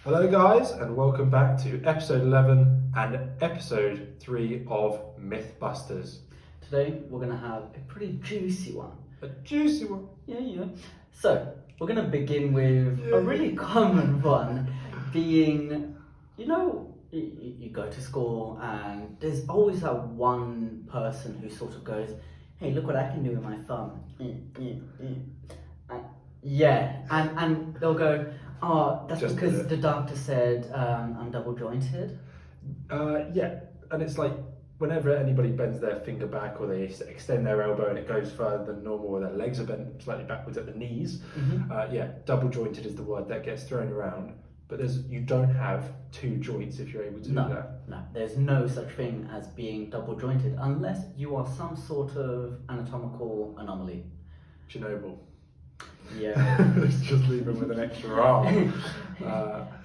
Hello guys and welcome back to episode 11 and episode 3 of Mythbusters. Today we're going to have a pretty juicy one. A juicy one. Yeah. So, we're going to begin with a really common one being, you go to school and there's always that one person who sort of goes, hey, look what I can do with my thumb. And they'll go, oh, that's Just because the doctor said I'm double jointed. Yeah, and it's like whenever anybody bends their finger back or they extend their elbow and it goes further than normal, or their legs are bent slightly backwards at the knees, double jointed is the word that gets thrown around. But you don't have two joints if you're able to do that. No, there's no such thing as being double jointed unless you are some sort of anatomical anomaly. Chernobyl. Yeah. Let's just leave him with an extra arm.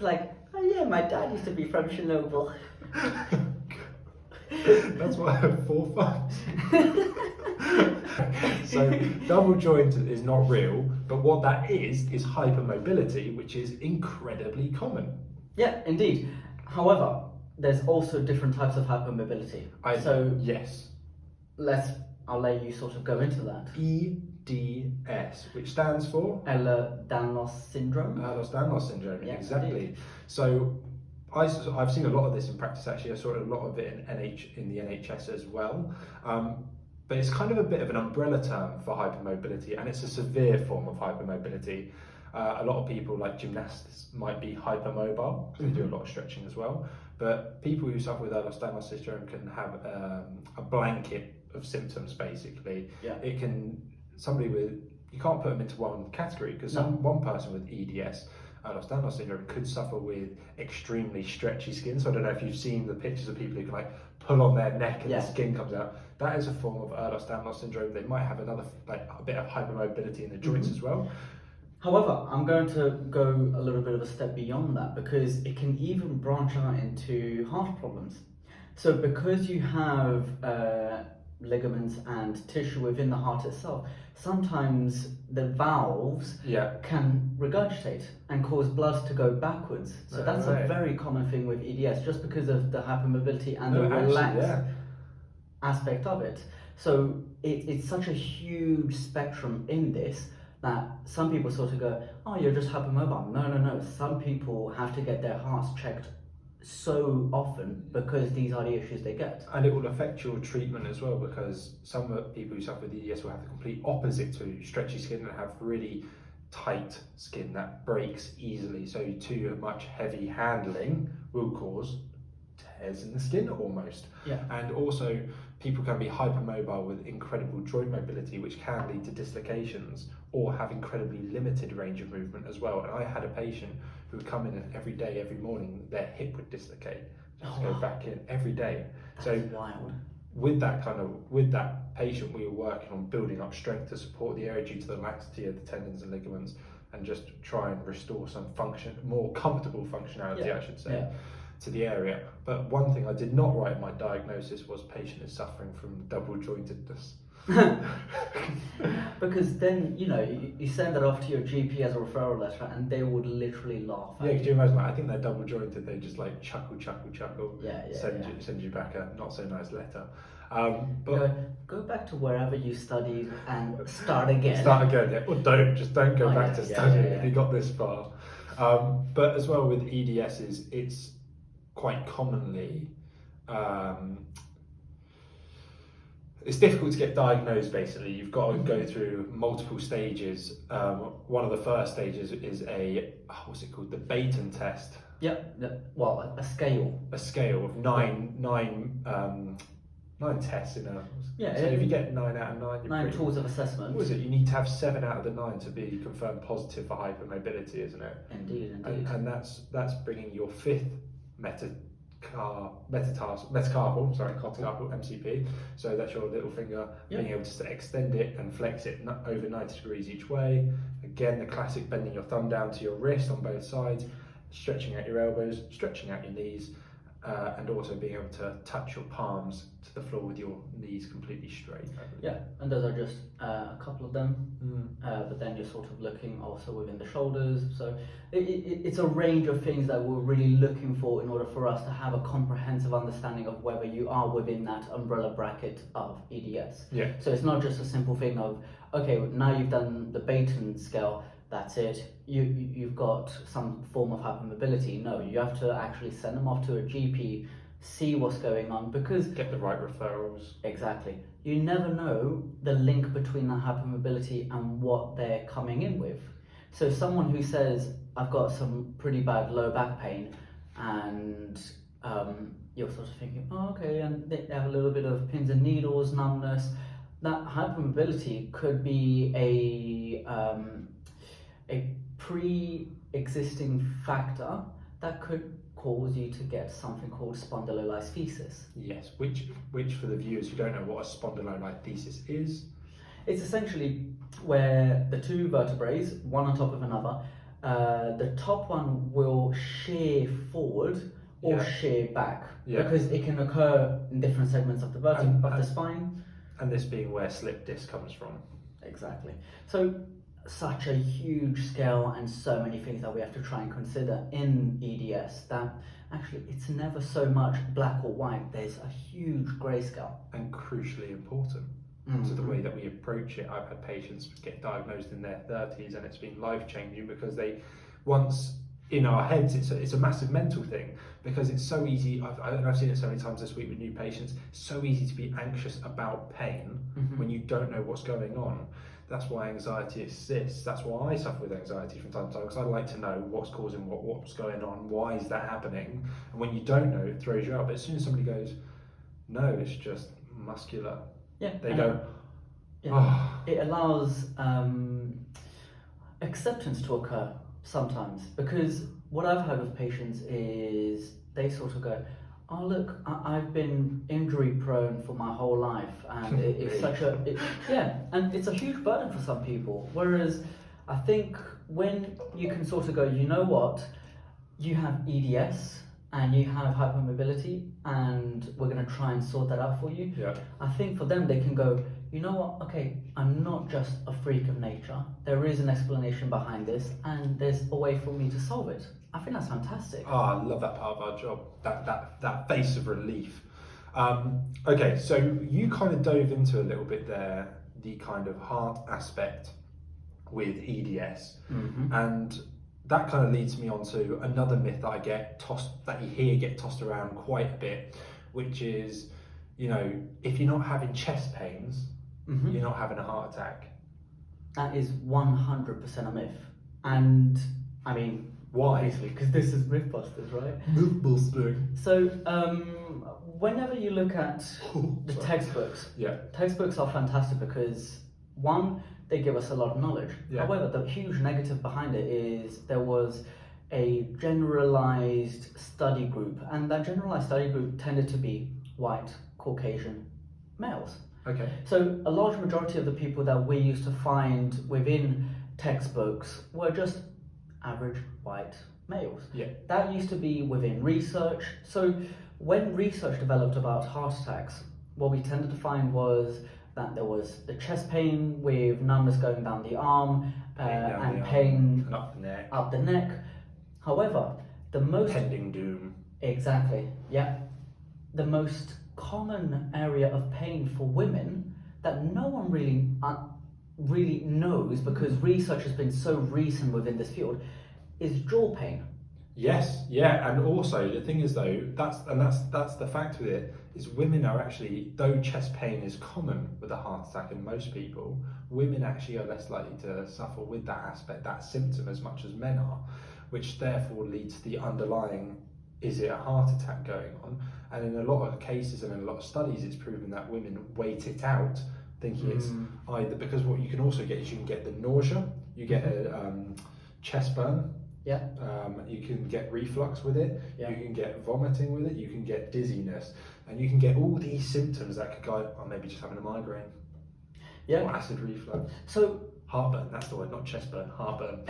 Like, oh yeah, my dad used to be from Chernobyl. That's why I have 4 thumbs. So double joint is not real, but what that is hypermobility, which is incredibly common. Yeah, indeed. However, there's also different types of hypermobility. Yes. I'll let you sort of go into that. EDS, which stands for Ehlers-Danlos syndrome. Ehlers-Danlos syndrome, Yeah, exactly. Indeed. So I've seen a lot of this in practice actually. I saw a lot of it in the NHS as well. But it's kind of a bit of an umbrella term for hypermobility, and it's a severe form of hypermobility. A lot of people, like gymnasts, might be hypermobile because they do a lot of stretching as well. But people who suffer with Ehlers-Danlos syndrome can have a blanket of symptoms basically. Yeah. You can't put them into one category because one person with EDS, Ehlers-Danlos syndrome, could suffer with extremely stretchy skin. So I don't know if you've seen the pictures of people who can like pull on their neck and the skin comes out. That is a form of Ehlers-Danlos syndrome. They might have a bit of hypermobility in the joints as well. However, I'm going to go a little bit of a step beyond that because it can even branch out into heart problems. So because you have ligaments and tissue within the heart itself, sometimes the valves can regurgitate and cause blood to go backwards. So that's a very common thing with EDS, just because of the hypermobility and the relaxed aspect of it. So it's such a huge spectrum in this that some people sort of go, oh, you're just hypermobile. No. Some people have to get their hearts checked so often because these are the issues they get. And it will affect your treatment as well, because some people who suffer with EDS will have the complete opposite to stretchy skin and have really tight skin that breaks easily. So too much heavy handling will cause tears in the skin almost. Yeah. And also people can be hypermobile with incredible joint mobility, which can lead to dislocations or have incredibly limited range of movement as well. And I had a patient who would come in and every day, every morning, their hip would dislocate. Just go back in every day. That's wild. With that patient, we were working on building up strength to support the area due to the laxity of the tendons and ligaments, and just try and restore some more comfortable functionality, I should say, to the area. But one thing I did not write in my diagnosis was patient is suffering from double jointedness. Because then, you send that off to your GP as a referral letter and they would literally laugh at you. Could you imagine that? I think they're double jointed, they just like chuckle, send you back a not so nice letter. But go back to wherever you studied and start again. Or don't go back to studying if you got this far. But as well with EDS, it's quite commonly it's difficult to get diagnosed. Basically, you've got to go through multiple stages. One of the first stages is what's it called? The Baton test. Well, a scale. A scale of nine tests in a. So if you get 9 out of 9, you're 9 tools of assessment. What is it? You need to have 7 out of the 9 to be confirmed positive for hypermobility, isn't it? Indeed. And that's bringing your 5th metacarpal MCP. So that's your little finger being able to extend it and flex it over 90 degrees each way. Again, the classic bending your thumb down to your wrist on both sides, stretching out your elbows, stretching out your knees, and also being able to touch your palms to the floor with your knees completely straight. Yeah, and those are just a couple of them. But then you're sort of looking also within the shoulders. So it's a range of things that we're really looking for in order for us to have a comprehensive understanding of whether you are within that umbrella bracket of EDS. Yeah. So it's not just a simple thing of, okay, now you've done the Baton scale, that's it, you've got some form of hypermobility. No, you have to actually send them off to a GP, see what's going on, because get the right referrals. Exactly. You never know the link between that hypermobility and what they're coming in with. So someone who says, I've got some pretty bad low back pain, and you're sort of thinking, oh, okay, and they have a little bit of pins and needles, numbness, that hypermobility could be a pre-existing factor that could cause you to get something called spondylolisthesis. Yes, which for the viewers who don't know what a spondylolisthesis is, it's essentially where the two vertebrae, one on top of another, the top one will shear forward or shear back, because it can occur in different segments of the the spine. And this being where slip disc comes from. Exactly. So such a huge scale and so many things that we have to try and consider in EDS that actually it's never so much black or white. There's a huge grey scale. And crucially important to the way that we approach it. I've had patients get diagnosed in their 30s and it's been life-changing because they once in our heads, it's a massive mental thing because it's so easy. I've seen it so many times this week with new patients. It's so easy to be anxious about pain when you don't know what's going on. That's why anxiety exists. That's why I suffer with anxiety from time to time, because I like to know what's causing what's going on, why is that happening. And when you don't know, it throws you out. But as soon as somebody goes, no, it's just muscular, they go, oh. It allows acceptance to occur sometimes, because what I've heard with patients is they sort of go, oh look, I've been injury prone for my whole life, and it's such a and it's a huge burden for some people. Whereas I think when you can sort of go, you know what, you have EDS and you have hypermobility, and we're going to try and sort that out for you. I think for them they can go, you know what, okay, I'm not just a freak of nature. There is an explanation behind this, and there's a way for me to solve it. I think that's fantastic. Oh, I love that part of our job, that face of relief. Okay, so you kind of dove into a little bit there, the kind of heart aspect with EDS, and that kind of leads me on to another myth that that you hear get tossed around quite a bit, which is, you know, if you're not having chest pains, you're not having a heart attack. That is 100% a myth, and I mean, why? Obviously, because this is Mythbusters, right? Mythbuster. So, whenever you look at the textbooks, textbooks are fantastic because, one, they give us a lot of knowledge. However, the huge negative behind it is there was a generalized study group, and that generalized study group tended to be white, Caucasian males. Okay. So, a large majority of the people that we used to find within textbooks were just average white males. That used to be within research. So when research developed about heart attacks, what we tended to find was that there was the chest pain with numbness going down the arm and pain and up the neck. However, the most pending doom. Exactly. The most common area of pain for women that no one really knows, because research has been so recent within this field, is jaw pain. Yes, and also the thing is though, that's the fact with it, is women are actually, though chest pain is common with a heart attack in most people, women actually are less likely to suffer with that aspect, that symptom, as much as men are, which therefore leads to the underlying, is it a heart attack going on? And in a lot of cases and in a lot of studies, it's proven that women wait it out, thinking it's either, because what you can also get is you can get the nausea, you get a chest burn, you can get reflux with it, you can get vomiting with it, you can get dizziness, and you can get all these symptoms that could go, maybe just having a migraine, or acid reflux. So Heartburn, that's the word, not chest burn, heartburn.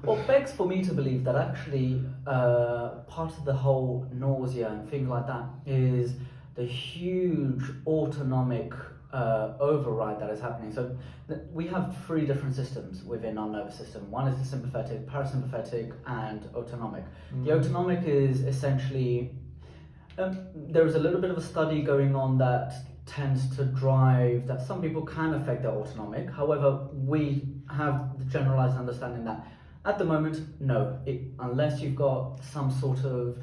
Well, begs for me to believe that actually part of the whole nausea and things like that is the huge autonomic override that is happening. So we have three different systems within our nervous system. One is the sympathetic, parasympathetic, and autonomic. The autonomic is essentially there is a little bit of a study going on that tends to drive that some people can affect their autonomic. However, we have the generalized understanding that at the moment, no, unless you've got some sort of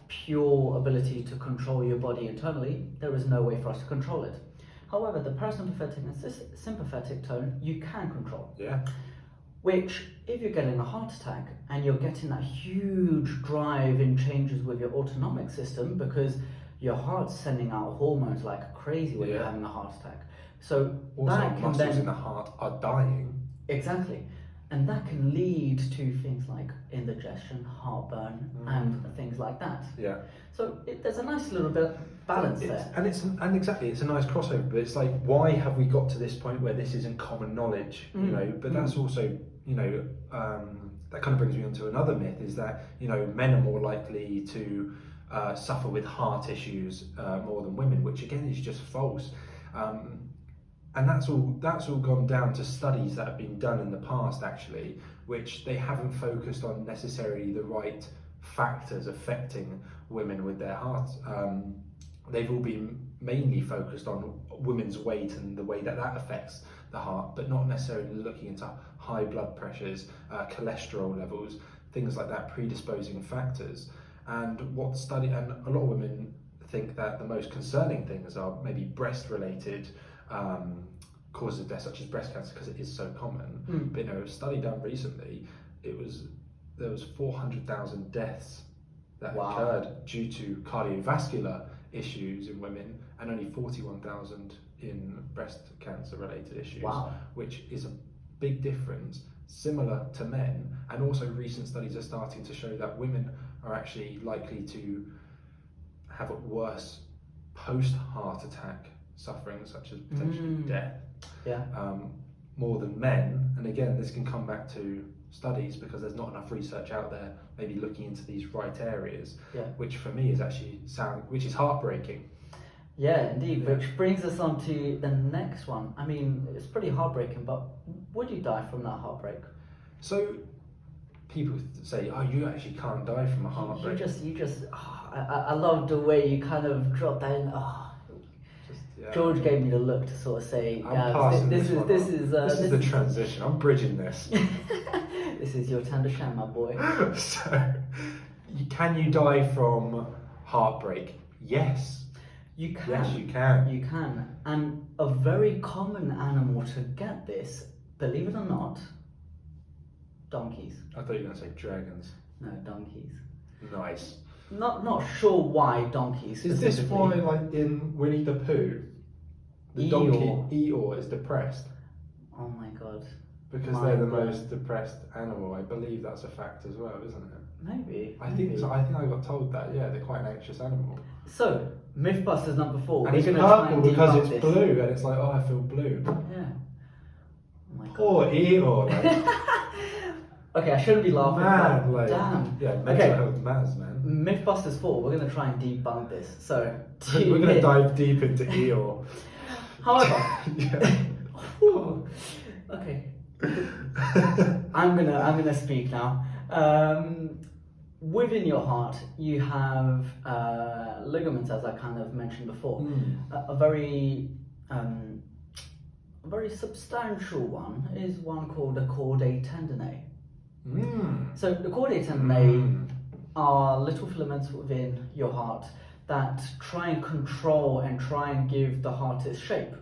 pure ability to control your body internally, there is no way for us to control it. However, the parasympathetic and sympathetic tone you can control. Yeah. Which, if you're getting a heart attack and you're getting that huge drive in changes with your autonomic system because your heart's sending out hormones like crazy when you're having a heart attack. So also, that can muscles in the heart are dying. Exactly. And that can lead to things like indigestion, heartburn, and things like that. Yeah. So there's a nice little bit of balance there. And it's a nice crossover. But it's like, why have we got to this point where this isn't common knowledge? You know, but that's also, you know, that kind of brings me on to another myth, is that, you know, men are more likely to suffer with heart issues more than women, which again is just false. And that's all gone down to studies that have been done in the past, actually, which they haven't focused on necessarily the right factors affecting women with their hearts. They've all been mainly focused on women's weight and the way that affects the heart, but not necessarily looking into high blood pressures, cholesterol levels, things like that, predisposing factors. And a lot of women think that the most concerning things are maybe breast-related causes of death, such as breast cancer, because it is so common. But, you know, a study done recently, there was 400,000 deaths that occurred due to cardiovascular issues in women, and only 41,000 in breast cancer related issues, which is a big difference, similar to men. And also recent studies are starting to show that women are actually likely to have a worse post-heart attack suffering, such as potentially death, more than men. And again, this can come back to studies, because there's not enough research out there maybe looking into these right areas, which for me is actually which is heartbreaking. Yeah, indeed, which brings us on to the next one. I mean, it's pretty heartbreaking, but would you die from that heartbreak? So people say, oh, you actually can't die from a heartbreak. I love the way you kind of drop that in. George gave me the look to sort of say, this is the transition. I'm bridging this. This is your time to shine, my boy. So, can you die from heartbreak? Yes. You can. Yes, you can. You can. And a very common animal to get this, believe it or not, donkeys. I thought you were going to say dragons. No, donkeys. Nice. Not sure why donkeys. Is this why, like in Winnie the Pooh, the donkey Eeyore is depressed? Oh my god. Because they're the most depressed animal. I believe that's a fact as well, isn't it? Maybe. I think so. I think I got told that. Yeah, they're quite an anxious animal. So, Mythbusters number 4. And it's purple because it's blue, and it's like, oh, I feel blue. Yeah. Oh my god. Poor Eeyore. Like. Okay, I shouldn't be laughing. Man, like, damn. Yeah, mental health matters, man. Mythbusters 4. We're going to try and debunk this. So, we're going to dive deep into Eeyore. However, okay. I'm gonna speak now. Within your heart, you have ligaments, as I kind of mentioned before. A very substantial one is one called the chordae tendineae. So the chordae tendineae are little filaments within your heart that try and control and try and give the heart its shape.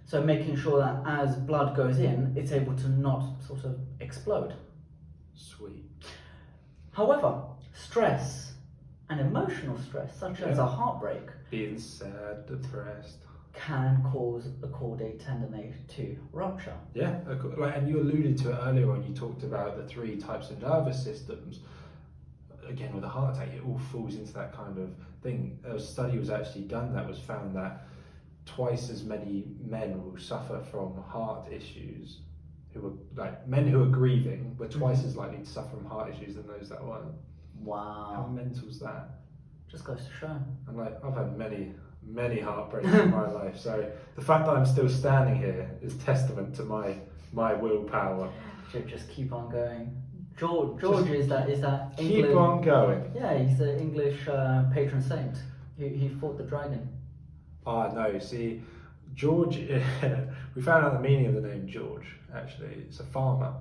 So making sure that as blood goes in, it's able to not sort of explode. Sweet. However, stress and emotional stress, such as a heartbreak, being sad, depressed, can cause the chordae tendineae to rupture. Yeah, and you alluded to it earlier when you talked about the 3 types of nervous systems. Again, with a heart attack, it all falls into that kind of thing. A study was actually done that was found that twice as many men will suffer from heart issues who are like men who are grieving were twice as likely to suffer from heart issues than those that weren't. How Wow. mental's that? Just goes to show. And like I've had many heartbreaks in my life, so the fact that I'm still standing here is testament to my willpower. Should just keep on going. George is that England? Keep on going. Yeah, he's the English patron saint. He fought the dragon. Ah, no, see, George, we found out the meaning of the name George, actually. It's a farmer,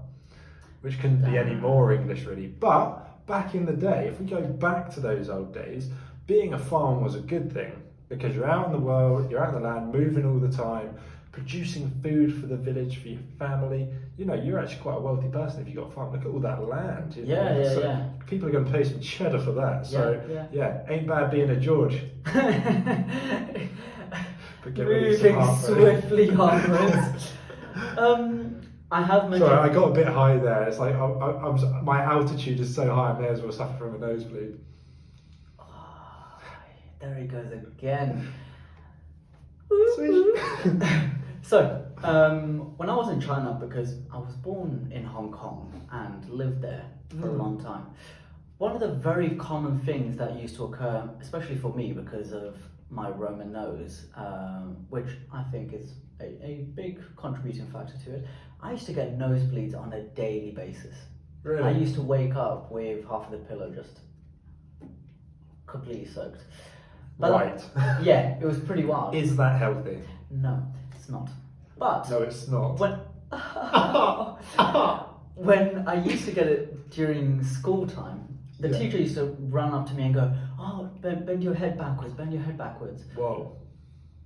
which couldn't be any more English, really. But back in the day, if we go back to those old days, being a farmer was a good thing because you're out in the world, you're out in the land, moving all the time, producing food for the village, for your family. You know, you're actually quite a wealthy person if you've got a farm. Look at all that land. You know? Yeah. People are going to pay some cheddar for that. So, Yeah. ain't bad being a George. But get ready for Moving heartbreak. swiftly onwards. I have mentioned. Sorry, I got a bit high there. It's like my altitude is so high, I may as well suffer from a nosebleed. Oh, there he goes again. Sweet. So, when I was in China, because I was born in Hong Kong and lived there for a long time, one of the very common things that used to occur, especially for me because of my Roman nose, which I think is a big contributing factor to it, I used to get nosebleeds on a daily basis. Really? I used to wake up with half of the pillow just completely soaked. But Right. yeah, it was pretty wild. Is that healthy? No, it's not. But No, it's not. when when I used to get it during school time, the Yeah. teacher used to run up to me and go, "Oh, bend your head backwards, bend your head backwards." Whoa.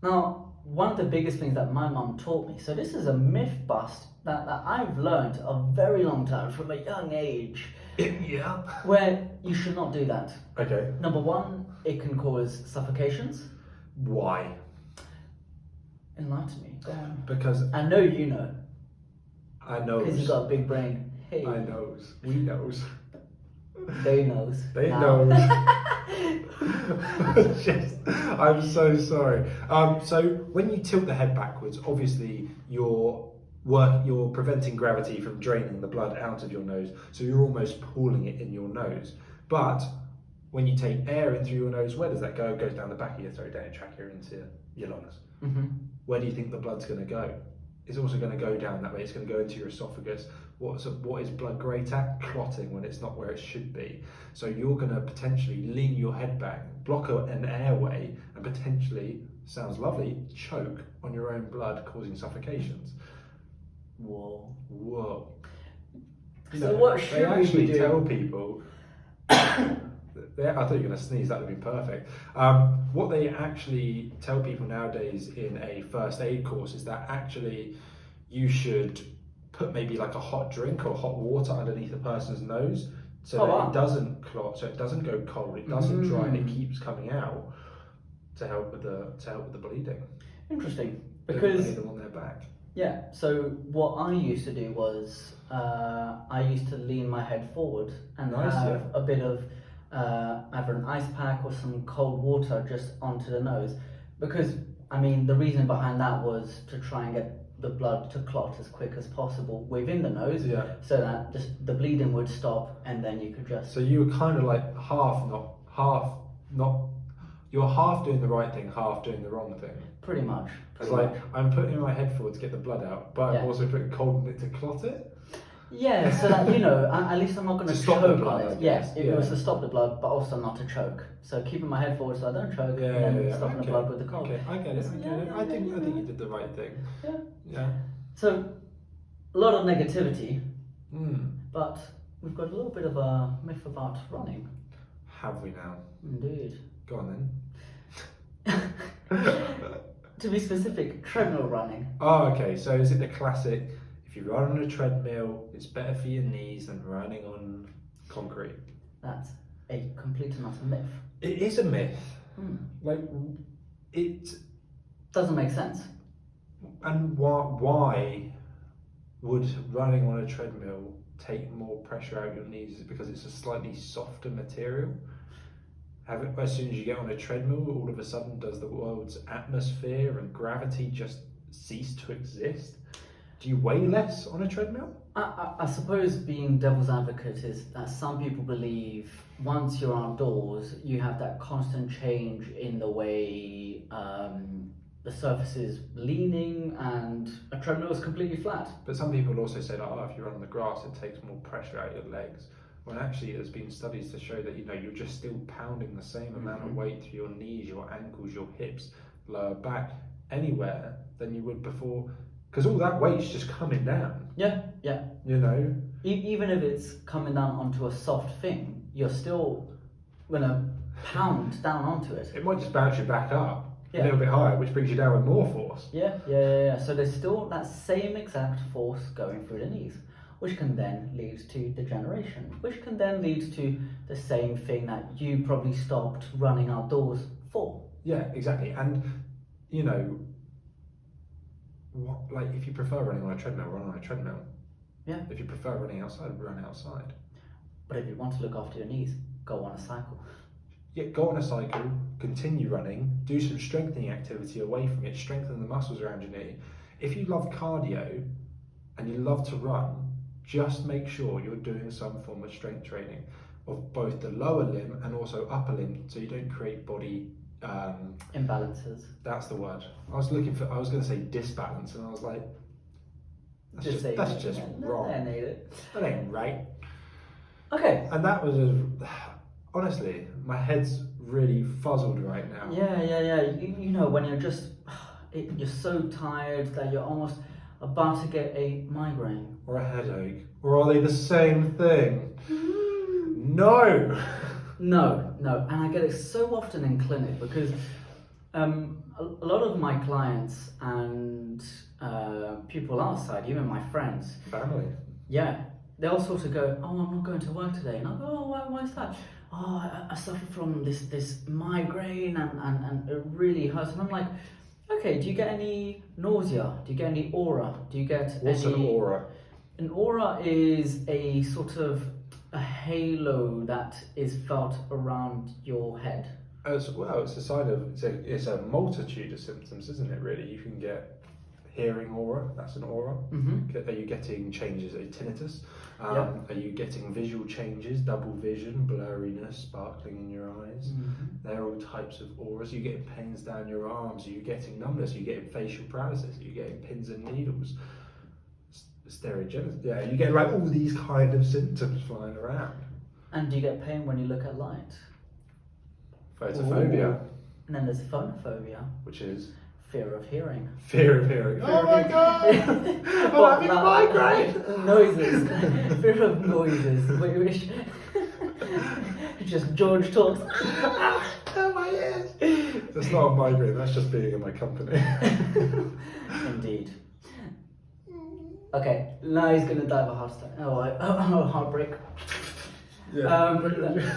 Now, one of the biggest things that my mum taught me, so this is a myth bust that I've learned a very long time from a young age, Yeah. where you should not do that. Okay. Number one, it can cause suffocations. Why? Enlighten me, go on. Because I know you know, I knows. because you've got a big brain. Hey, I knows. We knows. they knows. They now. knows. Just, I'm so sorry. So when you tilt the head backwards, obviously you're preventing gravity from draining the blood out of your nose, so you're almost pooling it in your nose. But when you take air in through your nose, where does that go? It goes down the back of your throat, down your trachea into your lungs. Mm-hmm. Where do you think the blood's going to go? It's also going to go down that way. It's going to go into your esophagus. What is blood great at? Clotting when it's not where it should be. So you're going to potentially lean your head back, block an airway, and potentially, sounds lovely, choke on your own blood, causing suffocations. Whoa. Whoa. So what should they we actually be doing? tell people. I thought you were going to sneeze. That would be perfect. What they actually tell people nowadays in a first aid course is that actually you should put maybe like a hot drink or hot water underneath a person's nose so that it doesn't clot, so it doesn't go cold, it doesn't dry, and it keeps coming out to help with the bleeding. Interesting, Don't because lay them on their back. yeah. So what I used to do was I used to lean my head forward and Nice, have yeah. a bit of either an ice pack or some cold water just onto the nose, because I mean the reason behind that was to try and get the blood to clot as quick as possible within the nose, Yeah. so that just the bleeding would stop and then you could just. So you were kind of like you're half doing the right thing, half doing the wrong thing. Pretty much. It's like, I'm putting my head forward to get the blood out, but Yeah. I'm also putting cold in it to clot it. Yeah, so that at least I'm not going To to stop the choke blood, on I it. guess. Yes, it was to stop the blood, but also not to choke. So keeping my head forward so I don't choke, and then stopping the blood with the cold. Okay, I get it. I think you did the right thing. Yeah. Yeah. So a lot of negativity, Mm. but we've got a little bit of a myth about running. Have we now? Indeed. Go on To be specific, treadmill running. Oh, okay. So is it the classic? If you run on a treadmill, it's better for your knees than running on concrete. That's a complete and utter myth. It is a myth. Like it. Doesn't make sense. And why would running on a treadmill take more pressure out your knees? Is it because it's a slightly softer material? As soon as you get on a treadmill, all of a sudden does the world's atmosphere and gravity just cease to exist? Do you weigh less on a treadmill? I suppose being devil's advocate is that some people believe once you're outdoors, you have that constant change in the way the surface is leaning, and a treadmill is completely flat. But some people also say that, oh, if you run on the grass, it takes more pressure out of your legs. When actually there's been studies to show that, you know, you're just still pounding the same amount of weight through your knees, your ankles, your hips, lower back, anywhere than you would before, because all that weight's just coming down. Yeah. You know? Even if it's coming down onto a soft thing, you're still gonna pound down onto it. It might just bounce you back up a Yeah. little bit higher, which brings you down with more force. Yeah. So there's still that same exact force going through the knees, which can then lead to degeneration, which can then lead to the same thing that you probably stopped running outdoors for. Yeah, exactly. And, you know, like if you prefer running on a treadmill, run on a treadmill. Yeah. If you prefer running outside, run outside. But if you want to look after your knees, go on a cycle. Yeah, go on a cycle, continue running, do some strengthening activity away from it, strengthen the muscles around your knee. If you love cardio and you love to run, just make sure you're doing some form of strength training of both the lower limb and also upper limb, so you don't create body imbalances. That's the word. I was going to say disbalance, and I was like, that's just wrong. That ain't right. Okay. And that was honestly, my head's really fuzzled right now. Yeah. You know, when you're just, you're so tired that you're almost about to get a migraine. Or a headache. Or are they the same thing? No! No. And I get it so often in clinic because a lot of my clients and people outside, even my friends, Family. yeah, they all sort of go, oh, I'm not going to work today. And I go, oh, why is that? Oh, I suffer from this migraine and it really hurts. And I'm like, okay, do you get any nausea? Do you get any aura? Do you get What's an aura? An aura is a sort of a halo that is felt around your head. It's a sign of, it's a multitude of symptoms, isn't it, really? You can get hearing aura, that's an aura. Mm-hmm. Are you getting changes, tinnitus? Yep. Are you getting visual changes, double vision, blurriness, sparkling in your eyes? Mm-hmm. They're all types of auras. Are you getting pains down your arms? Are you getting numbness? Are you getting facial paralysis? Are you getting pins and needles? Stereogenesis. Yeah, you get like all these kind of symptoms flying around. And do you get pain when you look at light? Photophobia. Ooh. And then there's phonophobia, Which is? fear of hearing. Fear of hearing. Oh my god! I'm having a migraine! Noises. Fear of noises. Which just George talks. Oh my ears! That's not a migraine, that's just being in my company. Indeed. Okay, now he's going to die of a heart attack. Heartbreak. Yeah.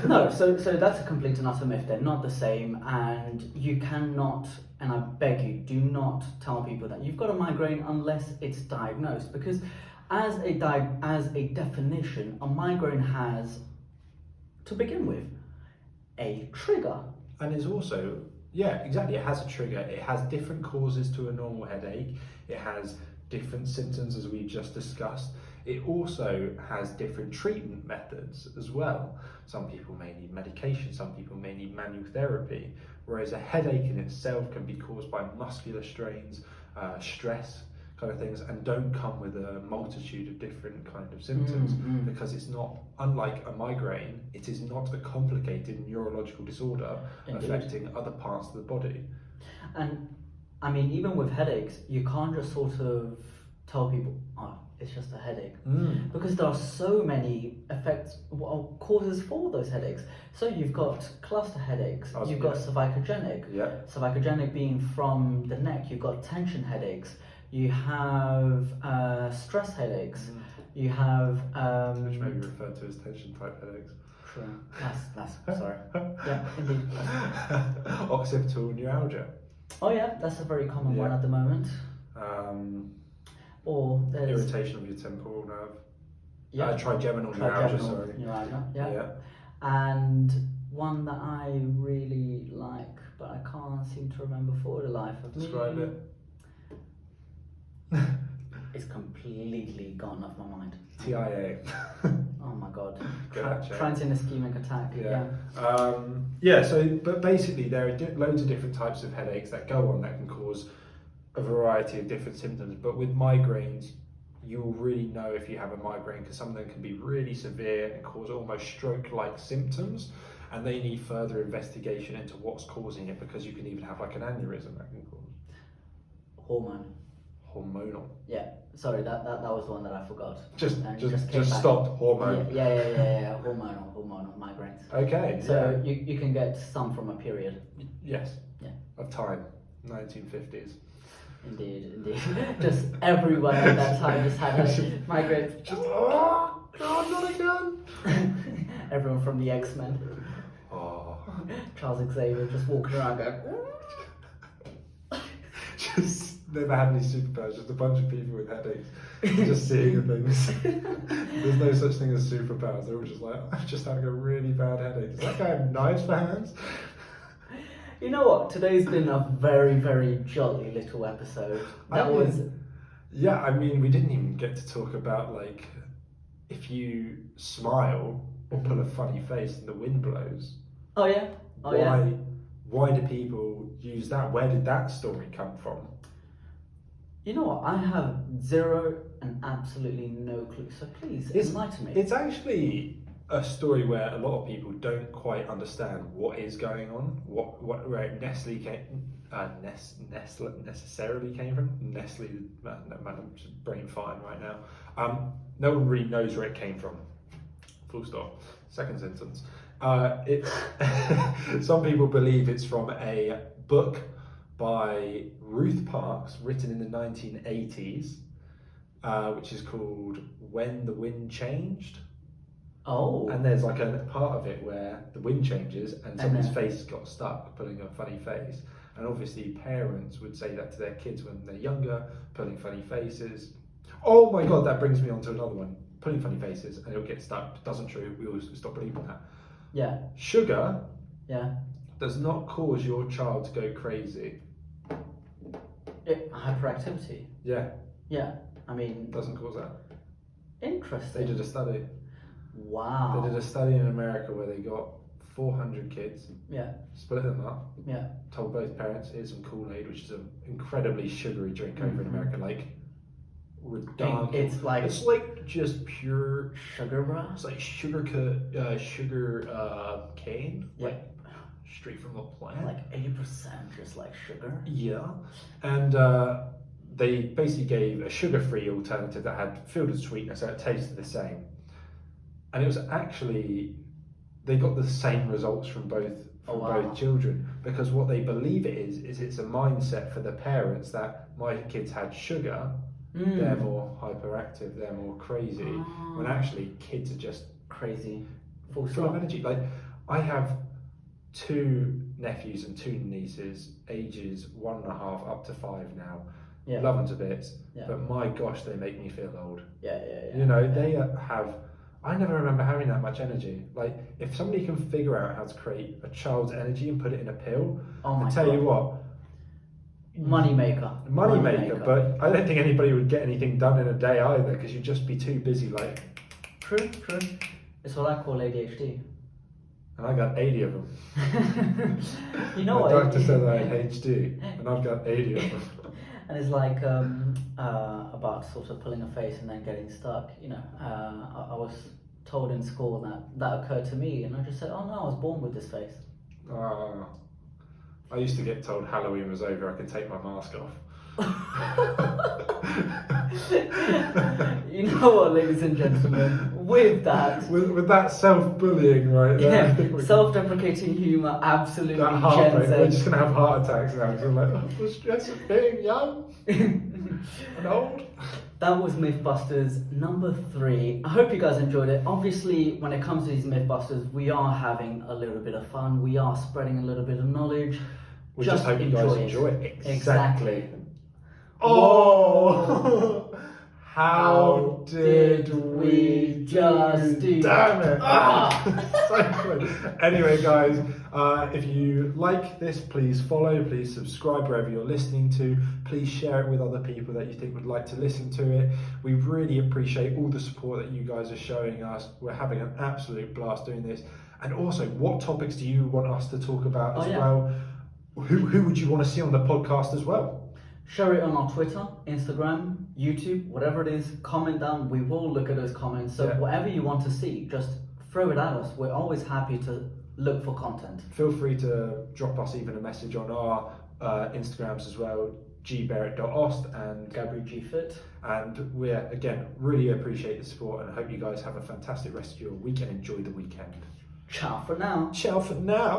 No, so that's a complete and utter myth. They're not the same, and you cannot, and I beg you, do not tell people that you've got a migraine unless it's diagnosed, because as a definition, a migraine has, to begin with, a trigger. And it's also, yeah, exactly, it has a trigger. It has different causes to a normal headache. It has different symptoms, as we just discussed. It also has different treatment methods as well. Some people may need medication, some people may need manual therapy, whereas a headache in itself can be caused by muscular strains, stress kind of things, and don't come with a multitude of different kind of symptoms, because it's not, unlike a migraine, it is not a complicated neurological disorder. Indeed. Affecting other parts of the body. And I mean, even with headaches, you can't just sort of tell people, oh, it's just a headache. Because there are so many causes for those headaches. So you've got cluster headaches, you've got cervicogenic. Yeah. Cervicogenic being from the neck, you've got tension headaches, you have stress headaches, you have... which may be referred to as tension type headaches. True. That's sorry. Yeah, indeed. Occipital neuralgia. Oh yeah, that's a very common one at the moment. Or there's irritation of your temporal nerve. Yeah. Trigeminal neuralgia, sorry. Neuralgia, yeah. And one that I really like, but I can't seem to remember for the life of me. Describe it. it's completely gone off my mind. TIA. Oh my god. Gotcha. Transient ischemic attack. Yeah. So, but basically, there are loads of different types of headaches that go on that can cause a variety of different symptoms. But with migraines, you'll really know if you have a migraine because some of them can be really severe and cause almost stroke-like symptoms, and they need further investigation into what's causing it because you can even have like an aneurysm that can cause. Hormonal. Yeah. Sorry, that was the one that I forgot. Just came back. stopped. Hormone. Yeah. Hormonal migraines. Okay. So you can get some from a period. Yes. Yeah. Of time, 1950s. Indeed. Just everyone at that time just had a migraine. Just oh God, not again. Everyone from the X-Men. Oh. Charles Xavier just walking around going. Just never had any superpowers. Just a bunch of people with headaches, just seeing things. There's no such thing as superpowers. They were just like, I'm just having a really bad headache. Does that guy have knives for hands? You know what? Today's been a very, very jolly little episode. Yeah, I mean, we didn't even get to talk about like if you smile or pull a funny face and the wind blows. Oh yeah. Why do people use that? Where did that story come from? You know what? I have zero and absolutely no clue. So please enlighten me. It's actually a story where a lot of people don't quite understand what is going on, where Nestle necessarily came from. Nestle, man, I'm just brain farting right now. No one really knows where it came from. Full stop. Second sentence. Some people believe it's from a book by Ruth Parks, written in the 1980s, which is called When the Wind Changed. Oh. And there's like a part of it where the wind changes and someone's face got stuck, pulling a funny face. And obviously parents would say that to their kids when they're younger, pulling funny faces. Oh my God, that brings me on to another one. Pulling funny faces and it'll get stuck. Doesn't true. We always stop believing that. Yeah. Sugar Yeah. does not cause your child to go crazy. Hyperactivity. Yeah. Yeah. I mean. Doesn't cause that. Interesting. They did a study. Wow. They did a study in America where they got 400 kids. Yeah. Split them up. Yeah. Told both parents, here's some Kool-Aid, which is an incredibly sugary drink over in America. Like, redundant. It's like just pure sugar, bro. It's like sugar cane. Yeah. Like straight from the plant. Like 80% just like sugar. Yeah. And they basically gave a sugar-free alternative that had filled with sweetness, so it tasted the same. And it was actually, they got the same results from both children, because what they believe it is it's a mindset for the parents that my kids had sugar, they're more hyperactive, they're more crazy, when actually kids are just crazy, full of energy. Like, I have 2 nephews and 2 nieces, ages 1.5 up to 5 now. Yeah. Love them to bits, yeah. But my gosh, they make me feel old. Yeah. You know, they have. I never remember having that much energy. Like, if somebody can figure out how to create a child's energy and put it in a pill, I tell you what, money maker. But I don't think anybody would get anything done in a day either, because you'd just be too busy. Like, true. It's what I call ADHD. And I got 80 of them. You know what? The doctor said I had HD, and I've got 80 of them. And it's like about sort of pulling a face and then getting stuck. You know, I was told in school that occurred to me, and I just said, "Oh no, I was born with this face." I used to get told Halloween was over, I could take my mask off. You know what, ladies and gentlemen, with that self-bullying right there, self-deprecating humour, absolutely we're just gonna have heart attacks now because I'm like, the stress of being young and old. That was Mythbusters number 3. I hope you guys enjoyed it. Obviously, when it comes to these Mythbusters, we are having a little bit of fun. We are spreading a little bit of knowledge. We just hope you guys enjoy it. Exactly. Oh! How did we just do? Damn it! So close. Anyway, guys, If you like this, please follow, please subscribe wherever you're listening to. Please share it with other people that you think would like to listen to it. We really appreciate all the support that you guys are showing us. We're having an absolute blast doing this. And also, what topics do you want us to talk about as well? Who would you want to see on the podcast as well? Share it on our Twitter, Instagram, YouTube, whatever it is. Comment down. We will look at those comments. So whatever you want to see, just throw it at us. We're always happy to look for content. Feel free to drop us even a message on our Instagrams as well, gbarrett.ost and GabriGFit. And we again really appreciate the support and hope you guys have a fantastic rest of your week and enjoy the weekend. Ciao for now. Ciao for now.